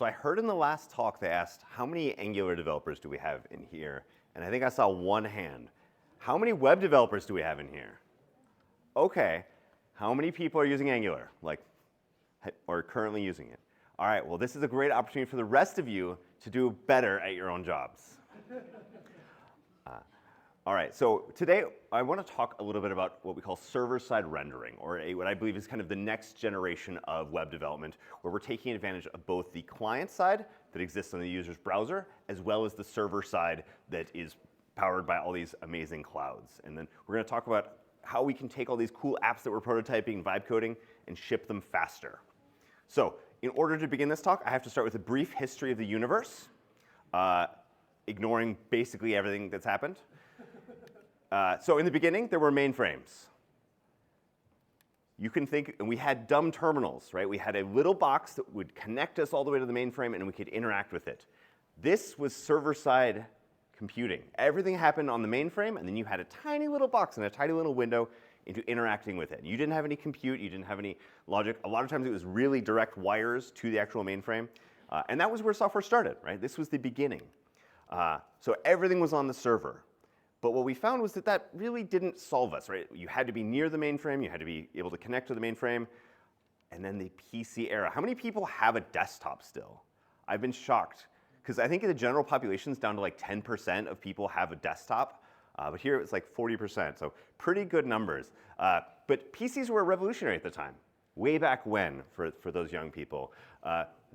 So I heard in the last talk they asked, how many Angular developers do we have in here? And I think I saw one hand. How many web developers do we have in here? Okay. How many people are using Angular, like, or currently using it? All right, well, this is a great opportunity for the rest of you to do better at your own jobs. All right, so today I want to talk a little bit about what we call server-side rendering, or what I believe is kind of the next generation of web development, where we're taking advantage of both the client side that exists on the user's browser, as well as the server side that is powered by all these amazing clouds. And then we're going to talk about how we can take all these cool apps that we're prototyping and vibe coding and ship them faster. So in order to begin this talk, I have to start with a brief history of the universe, ignoring basically everything that's happened. So in the beginning, there were mainframes. You can think, and we had dumb terminals, right? We had a little box that would connect us all the way to the mainframe, and we could interact with it. This was server-side computing. Everything happened on the mainframe, and then you had a tiny little box and a tiny little window into interacting with it. You didn't have any compute, you didn't have any logic. A lot of times it was really direct wires to the actual mainframe. And that was where software started, right? This was the beginning. So everything was on the server. But what we found was that that really didn't solve us, right? You had to be near the mainframe, you had to be able to connect to the mainframe. And then the PC era. How many people have a desktop still? I've been shocked, because I think the general population is down to like 10% of people have a desktop. But here it was like 40%, so pretty good numbers. But PCs were revolutionary at the time, way back when, for those young people.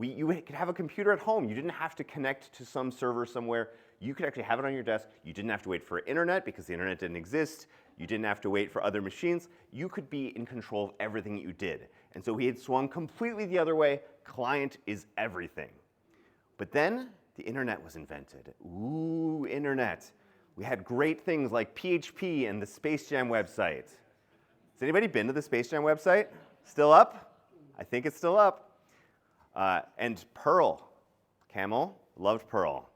You could have a computer at home. You didn't have to connect to some server somewhere. You could actually have it on your desk. You didn't have to wait for internet because the internet didn't exist. You didn't have to wait for other machines. You could be in control of everything you did. And so we had swung completely the other way. Client is everything. But then the internet was invented. Ooh, internet. We had great things like PHP and the Space Jam website. Has anybody been to the Space Jam website? Still up? I think it's still up. And Perl. Camel loved Perl.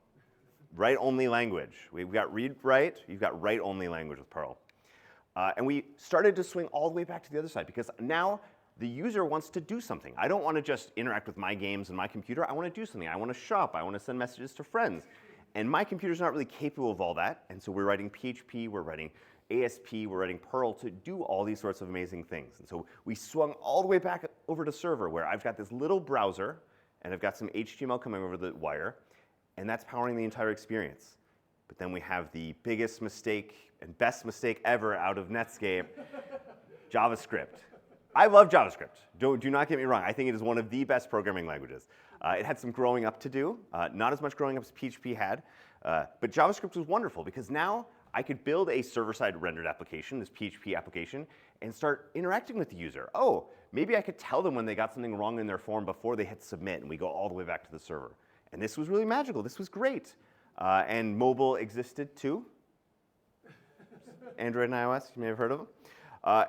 Write-only language. We've got read-write. You've got write-only language with Perl. And we started to swing all the way back to the other side, because now the user wants to do something. I don't want to just interact with my games and my computer. I want to do something. I want to shop. I want to send messages to friends. And my computer's not really capable of all that. And so we're writing PHP, we're writing ASP, we're writing Perl to do all these sorts of amazing things. And so we swung all the way back over to server, where I've got this little browser, and I've got some HTML coming over the wire, and that's powering the entire experience. But then we have the biggest mistake and best mistake ever out of Netscape, JavaScript. I love JavaScript. Do not get me wrong. I think it is one of the best programming languages. It had some growing up to do, not as much growing up as PHP had, but JavaScript was wonderful, because now I could build a server-side rendered application, this PHP application, and start interacting with the user. Oh, maybe I could tell them when they got something wrong in their form before they hit submit, and we go all the way back to the server. And this was really magical. This was great. And mobile existed too. Android and iOS, you may have heard of them.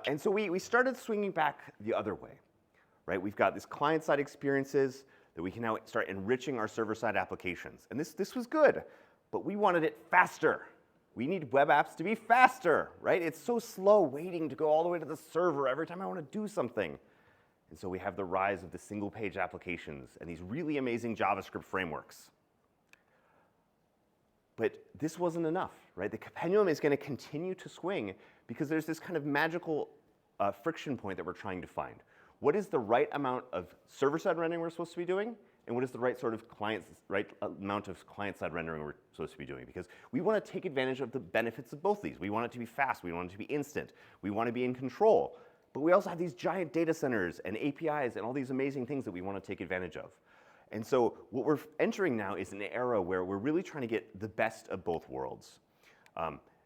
And so we started swinging back the other way, right? We've got these client-side experiences that we can now start enriching our server-side applications. And this was good, but we wanted it faster. We need web apps to be faster, right? It's so slow waiting to go all the way to the server every time I want to do something. And so we have the rise of the single-page applications and these really amazing JavaScript frameworks. But this wasn't enough, right? The pendulum is going to continue to swing, because there's this kind of magical friction point that we're trying to find. What is the right amount of server-side rendering we're supposed to be doing? And what is the right amount of client-side rendering we're supposed to be doing? Because we want to take advantage of the benefits of both these. We want it to be fast. We want it to be instant. We want to be in control. But we also have these giant data centers and APIs and all these amazing things that we want to take advantage of. And so what we're entering now is an era where we're really trying to get the best of both worlds.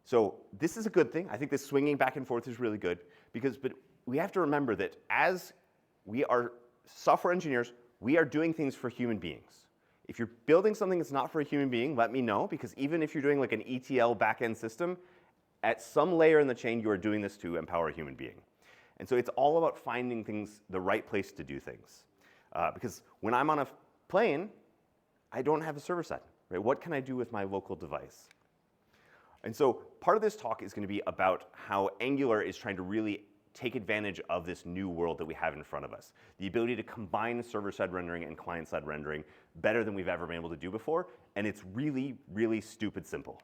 So this is a good thing. I think this swinging back and forth is really good, but we have to remember that as we are software engineers, we are doing things for human beings. If you're building something that's not for a human being, let me know, because even if you're doing like an ETL backend system, at some layer in the chain, you are doing this to empower a human being. And so it's all about finding things, the right place to do things. Because when I'm on a plane, I don't have a server side, right? What can I do with my local device? And so part of this talk is going to be about how Angular is trying to really take advantage of this new world that we have in front of us. The ability to combine server-side rendering and client-side rendering better than we've ever been able to do before, and it's really, really stupid simple.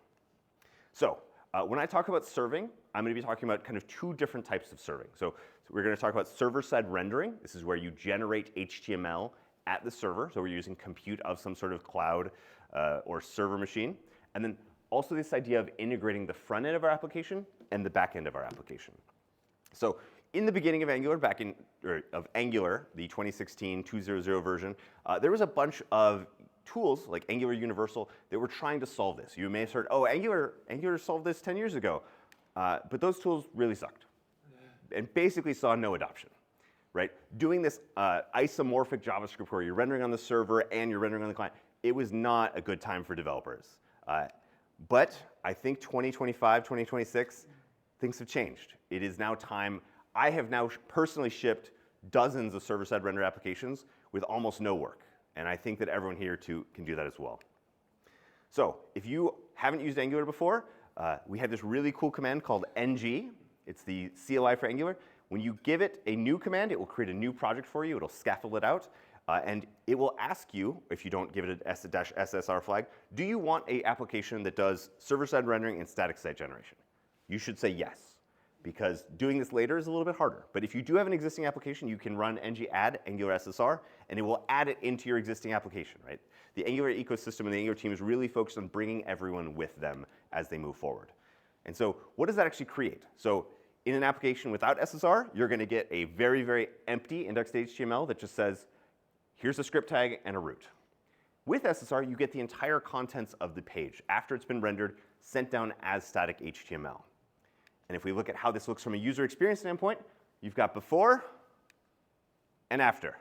So when I talk about serving, I'm going to be talking about kind of two different types of serving. So we're going to talk about server-side rendering. This is where you generate HTML at the server, so we're using compute of some sort of cloud or server machine. And then also this idea of integrating the front end of our application and the back end of our application. So in the beginning of Angular, Angular, the 2016 2.0.0 version, there was a bunch of tools like Angular Universal that were trying to solve this. You may have heard, oh, Angular solved this 10 years ago. But those tools really sucked and basically saw no adoption. Right? Doing this isomorphic JavaScript where you're rendering on the server and you're rendering on the client, it was not a good time for developers. But I think 2025, 2026, things have changed. It is now time. I have now personally shipped dozens of server-side render applications with almost no work. And I think that everyone here too can do that as well. So if you haven't used Angular before, we have this really cool command called ng. It's the CLI for Angular. When you give it a new command, it will create a new project for you. It'll scaffold it out. And it will ask you, if you don't give it an SSR flag, do you want an application that does server-side rendering and static site generation? You should say yes, because doing this later is a little bit harder. But if you do have an existing application, you can run ng add Angular SSR, and it will add it into your existing application, right? The Angular ecosystem and the Angular team is really focused on bringing everyone with them as they move forward. And so what does that actually create? So in an application without SSR, you're going to get a very, very empty indexed HTML that just says, here's a script tag and a root. With SSR, you get the entire contents of the page after it's been rendered, sent down as static HTML. And if we look at how this looks from a user experience standpoint, you've got before and after.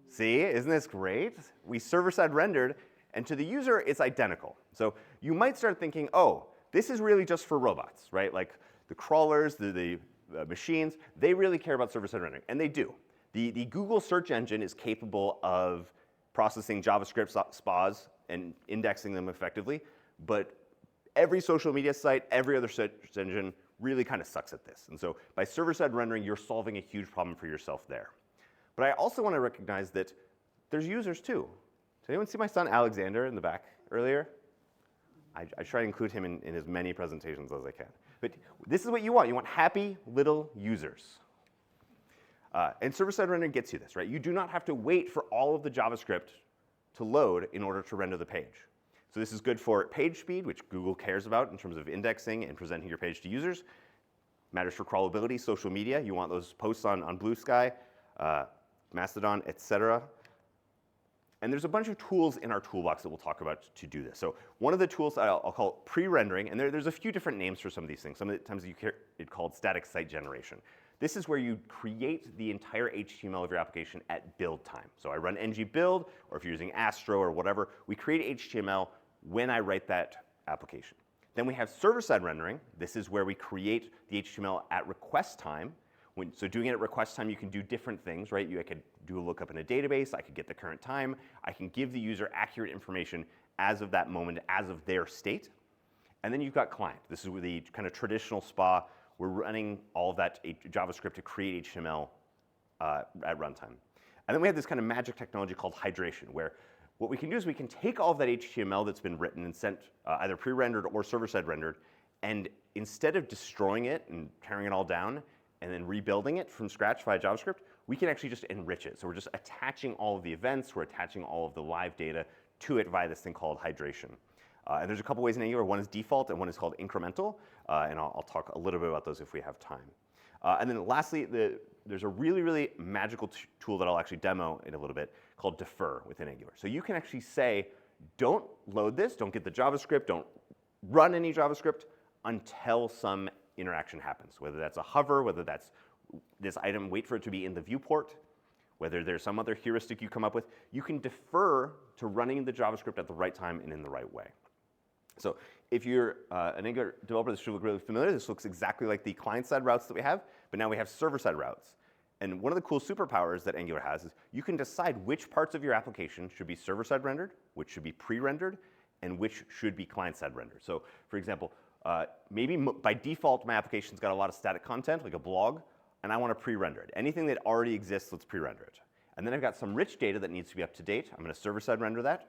See, isn't this great? We server-side rendered, and to the user, it's identical. So you might start thinking, oh, this is really just for robots, right? Like the crawlers, the machines, they really care about server-side rendering, and they do. The Google search engine is capable of processing JavaScript spas and indexing them effectively, but every social media site, every other search engine really kind of sucks at this. And so by server-side rendering, you're solving a huge problem for yourself there. But I also want to recognize that there's users too. Did anyone see my son Alexander in the back earlier? I try to include him in as many presentations as I can. But this is what you want. You want happy little users. And server-side rendering gets you this, right? You do not have to wait for all of the JavaScript to load in order to render the page. So this is good for page speed, which Google cares about in terms of indexing and presenting your page to users. Matters for crawlability, social media. You want those posts on Blue Sky, Mastodon, etc. And there's a bunch of tools in our toolbox that we'll talk about to do this. So one of the tools I'll call pre-rendering, and there's a few different names for some of these things. Sometimes you hear it called static site generation. This is where you create the entire HTML of your application at build time. So I run ng build, or if you're using Astro or whatever, we create HTML when I write that application. Then we have server-side rendering. This is where we create the HTML at request time. So doing it at request time, you can do different things, right? I could do a lookup in a database. I could get the current time. I can give the user accurate information as of that moment, as of their state. And then you've got client. This is the kind of traditional SPA. We're running all of that JavaScript to create HTML at runtime. And then we have this kind of magic technology called hydration, where what we can do is we can take all of that HTML that's been written and sent either pre-rendered or server-side rendered, and instead of destroying it and tearing it all down and then rebuilding it from scratch via JavaScript, we can actually just enrich it. So we're just attaching all of the events, we're attaching all of the live data to it via this thing called hydration. And there's a couple ways in Angular. One is default and one is called incremental. And I'll talk a little bit about those if we have time. And then lastly, there's a really, really magical tool that I'll actually demo in a little bit called defer within Angular. So you can actually say, don't load this, don't get the JavaScript, don't run any JavaScript until some interaction happens, whether that's a hover, whether that's this item, wait for it to be in the viewport, whether there's some other heuristic you come up with. You can defer to running the JavaScript at the right time and in the right way. So if you're an Angular developer, this should look really familiar. This looks exactly like the client-side routes that we have, but now we have server-side routes. And one of the cool superpowers that Angular has is you can decide which parts of your application should be server-side rendered, which should be pre-rendered, and which should be client-side rendered. So for example, maybe by default, my application's got a lot of static content, like a blog, and I want to pre-render it. Anything that already exists, let's pre-render it. And then I've got some rich data that needs to be up to date. I'm going to server-side render that.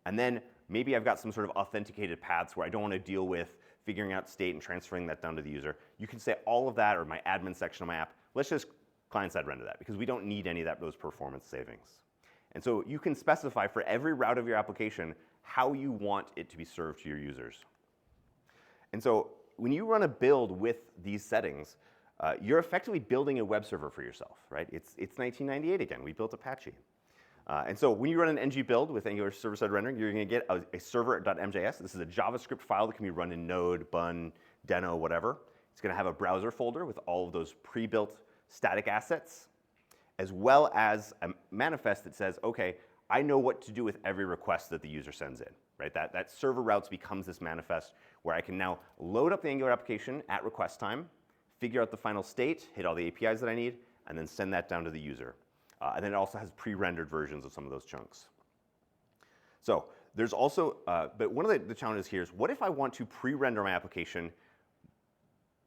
And then maybe I've got some sort of authenticated paths where I don't want to deal with figuring out state and transferring that down to the user. You can say all of that, or my admin section of my app, let's just client-side render that, because we don't need any of those performance savings. And so you can specify for every route of your application how you want it to be served to your users. And so when you run a build with these settings, you're effectively building a web server for yourself, right? It's 1998 again. We built Apache. And so when you run an ng build with Angular server-side rendering, you're going to get a server.mjs. This is a JavaScript file that can be run in Node, Bun, Deno, whatever. It's going to have a browser folder with all of those pre-built static assets, as well as a manifest that says, OK, I know what to do with every request that the user sends in. Right? That server routes becomes this manifest where I can now load up the Angular application at request time, figure out the final state, hit all the APIs that I need, and then send that down to the user. And then it also has pre-rendered versions of some of those chunks. So there's also, but one of the challenges here is, what if I want to pre-render my application,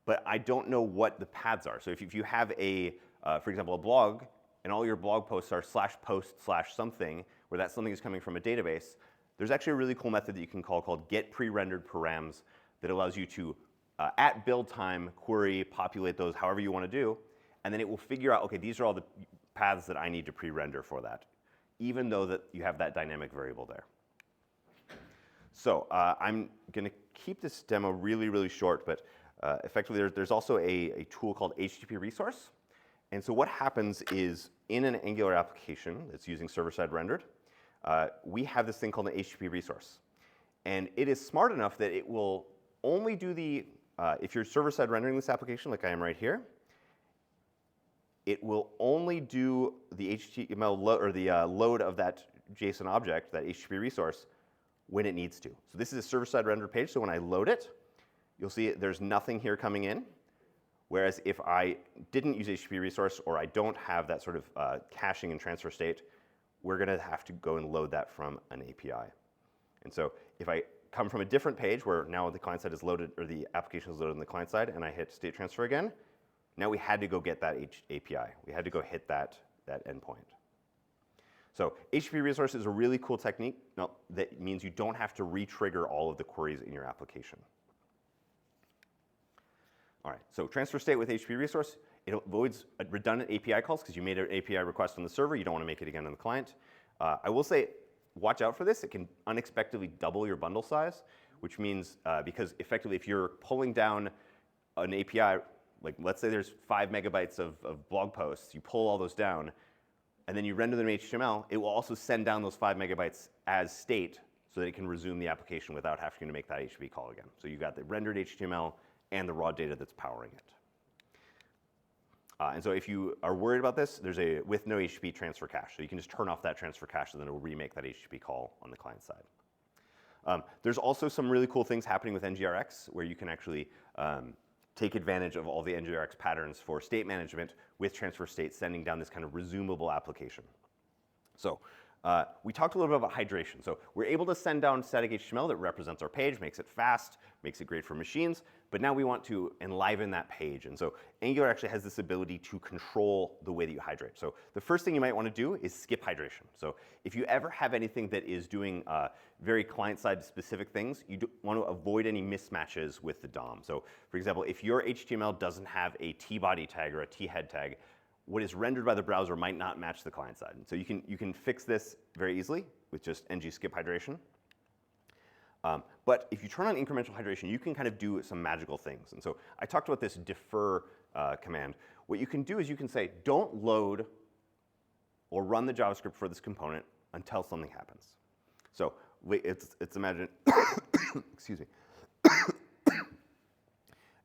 but I don't know what the paths are? So if you have for example, a blog, and all your blog posts are /post/something, where that something is coming from a database, there's actually a really cool method that you can call called get pre-rendered params that allows you to, at build time, query, populate those however you want to do, and then it will figure out, OK, these are all the paths that I need to pre-render for that, even though that you have that dynamic variable there. So I'm going to keep this demo really, really short, but effectively there's also a tool called HTTP resource. And so what happens is, in an Angular application that's using server-side rendered, we have this thing called an HTTP resource. And it is smart enough that it will only do the, if you're server-side rendering this application, like I am right here, it will only do the HTML or the load of that JSON object, that HTTP resource, when it needs to. So this is a server-side rendered page, so when I load it, you'll see there's nothing here coming in. Whereas if I didn't use HTTP resource, or I don't have that sort of caching and transfer state, we're going to have to go and load that from an API. And so if I come from a different page where now the client side is loaded, or the application is loaded on the client side, and I hit state transfer again, now we had to go get that API. We had to go hit that endpoint. So HTTP resource is a really cool technique. Now, that means you don't have to re-trigger all of the queries in your application. All right, so transfer state with HTTP resource, it avoids redundant API calls because you made an API request on the server. You don't want to make it again on the client. I will say, watch out for this. It can unexpectedly double your bundle size, which means because effectively if you're pulling down an API, like let's say there's 5 megabytes of blog posts, you pull all those down, and then you render them in HTML, it will also send down those 5 megabytes as state so that it can resume the application without having to make that HTTP call again. So you've got the rendered HTML and the raw data that's powering it. And so if you are worried about this, there's a with no HTTP transfer cache. So you can just turn off that transfer cache, and then it will remake that HTTP call on the client side. There's also some really cool things happening with NGRX, where you can actually take advantage of all the NGRX patterns for state management with transfer state, sending down this kind of resumable application. So we talked a little bit about hydration. So we're able to send down static HTML that represents our page, makes it fast, makes it great for machines, but now we want to enliven that page. And so Angular actually has this ability to control the way that you hydrate. So the first thing you might want to do is skip hydration. So if you ever have anything that is doing very client-side specific things, you want to avoid any mismatches with the DOM. So for example, if your HTML doesn't have a t-body tag or a t-head tag, what is rendered by the browser might not match the client side. And so you can fix this very easily with just ng skip hydration. But if you turn on incremental hydration, you can kind of do some magical things. And so I talked about this defer command. What you can do is you can say, don't load or run the JavaScript for this component until something happens. So it's imagine, excuse me.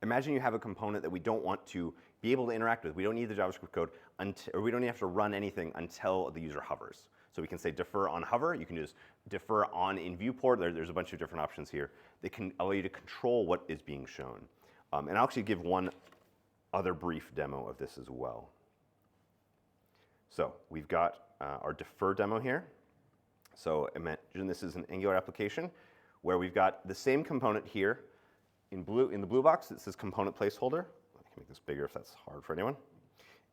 Imagine you have a component that we don't want to be able to interact with. We don't need the JavaScript code, or we don't have to run anything until the user hovers. So we can say defer on hover. You can just defer on in viewport. There's a bunch of different options here that can allow you to control what is being shown. And I'll actually give one other brief demo of this as well. So we've got our defer demo here. So imagine this is an Angular application where we've got the same component here in the blue box, it says component placeholder. I can make this bigger if that's hard for anyone.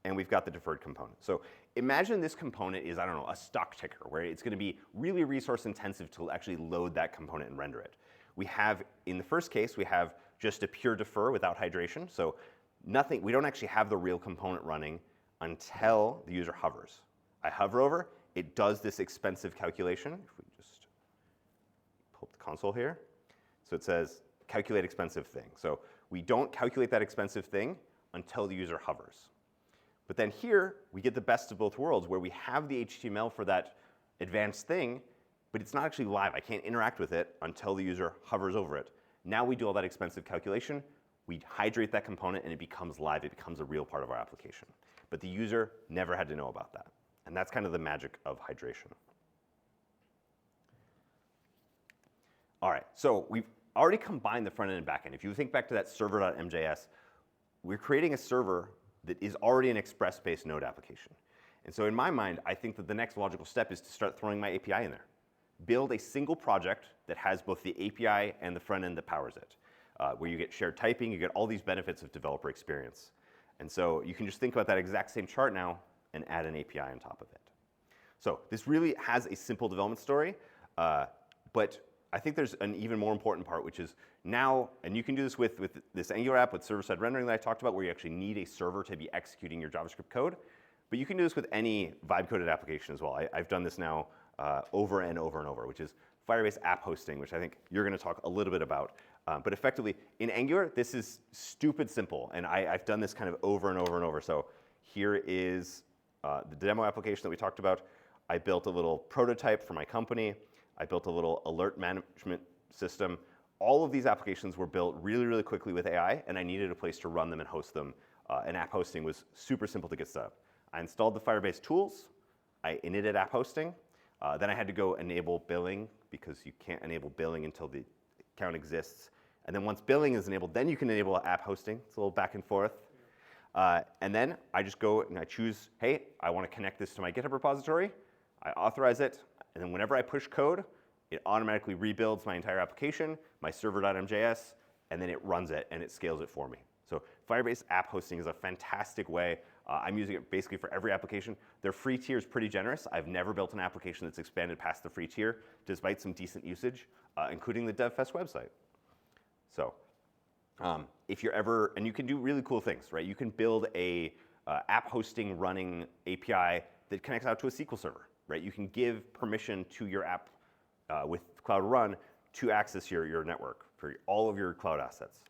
And we've got the deferred component. So imagine this component is, I don't know, a stock ticker, where it's going to be really resource intensive to actually load that component and render it. We have, in the first case, we have just a pure defer without hydration. So nothing, we don't actually have the real component running until the user hovers. I hover over, it does this expensive calculation. If we just pull up the console here. So it says calculate expensive thing. So we don't calculate that expensive thing until the user hovers. But then here, we get the best of both worlds, where we have the HTML for that advanced thing, but it's not actually live. I can't interact with it until the user hovers over it. Now we do all that expensive calculation, we hydrate that component, and it becomes live. It becomes a real part of our application. But the user never had to know about that. And that's kind of the magic of hydration. All right, so we've already combined the front end and back end. If you think back to that server.mjs, we're creating a server that is already an Express-based Node application. And so in my mind, I think that the next logical step is to start throwing my API in there. Build a single project that has both the API and the front end that powers it, where you get shared typing, you get all these benefits of developer experience. And so you can just think about that exact same chart now and add an API on top of it. So this really has a simple development story, but I think there's an even more important part, which is now, and you can do this with this Angular app with server-side rendering that I talked about, where you actually need a server to be executing your JavaScript code. But you can do this with any vibe-coded application as well. I've done this now over and over and over, which is Firebase app hosting, which I think you're going to talk a little bit about. But effectively, in Angular, this is stupid simple. And I've done this kind of over and over and over. So here is the demo application that we talked about. I built a little prototype for my company. I built a little alert management system. All of these applications were built really, really quickly with AI, and I needed a place to run them and host them. And app hosting was super simple to get set up. I installed the Firebase tools. I initted app hosting. Then I had to go enable billing, because you can't enable billing until the account exists. And then once billing is enabled, then you can enable app hosting. It's a little back and forth. And then I just go and I choose, hey, I want to connect this to my GitHub repository. I authorize it. And then whenever I push code, it automatically rebuilds my entire application, my server.mjs, and then it runs it and it scales it for me. So Firebase app hosting is a fantastic way. I'm using it basically for every application. Their free tier is pretty generous. I've never built an application that's expanded past the free tier, despite some decent usage, including the DevFest website. So if you're ever, and you can do really cool things, right? You can build a app hosting running API that connects out to a SQL server, right? You can give permission to your app with Cloud Run to access your network for all of your cloud assets.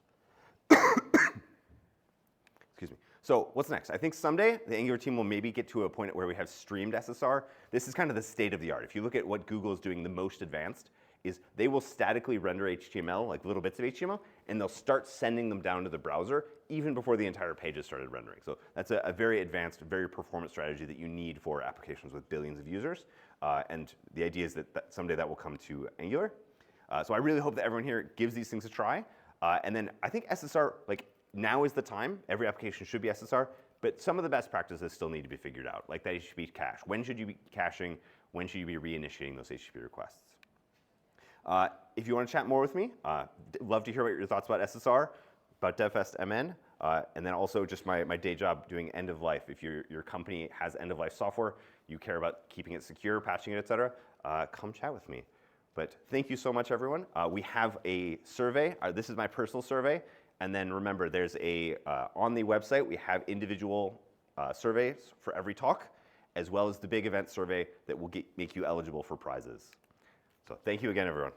Excuse me. So what's next? I think someday the Angular team will maybe get to a point where we have streamed SSR. This is kind of the state of the art. If you look at what Google is doing the most advanced, is they will statically render HTML, like little bits of HTML, and they'll start sending them down to the browser even before the entire page has started rendering. So that's a very advanced, very performant strategy that you need for applications with billions of users. And the idea is that someday that will come to Angular. So I really hope that everyone here gives these things a try. And then I think SSR, like, now is the time. Every application should be SSR, but some of the best practices still need to be figured out, like that HTTP cache. When should you be caching? When should you be reinitiating those HTTP requests? If you want to chat more with me, love to hear what your thoughts about SSR, about DevFestMN, and then also just my day job doing end of life. If your company has end of life software, you care about keeping it secure, patching it, et cetera, come chat with me. But thank you so much, everyone. We have a survey. This is my personal survey. And then remember, there's on the website, we have individual surveys for every talk, as well as the big event survey that will make you eligible for prizes. So thank you again, everyone.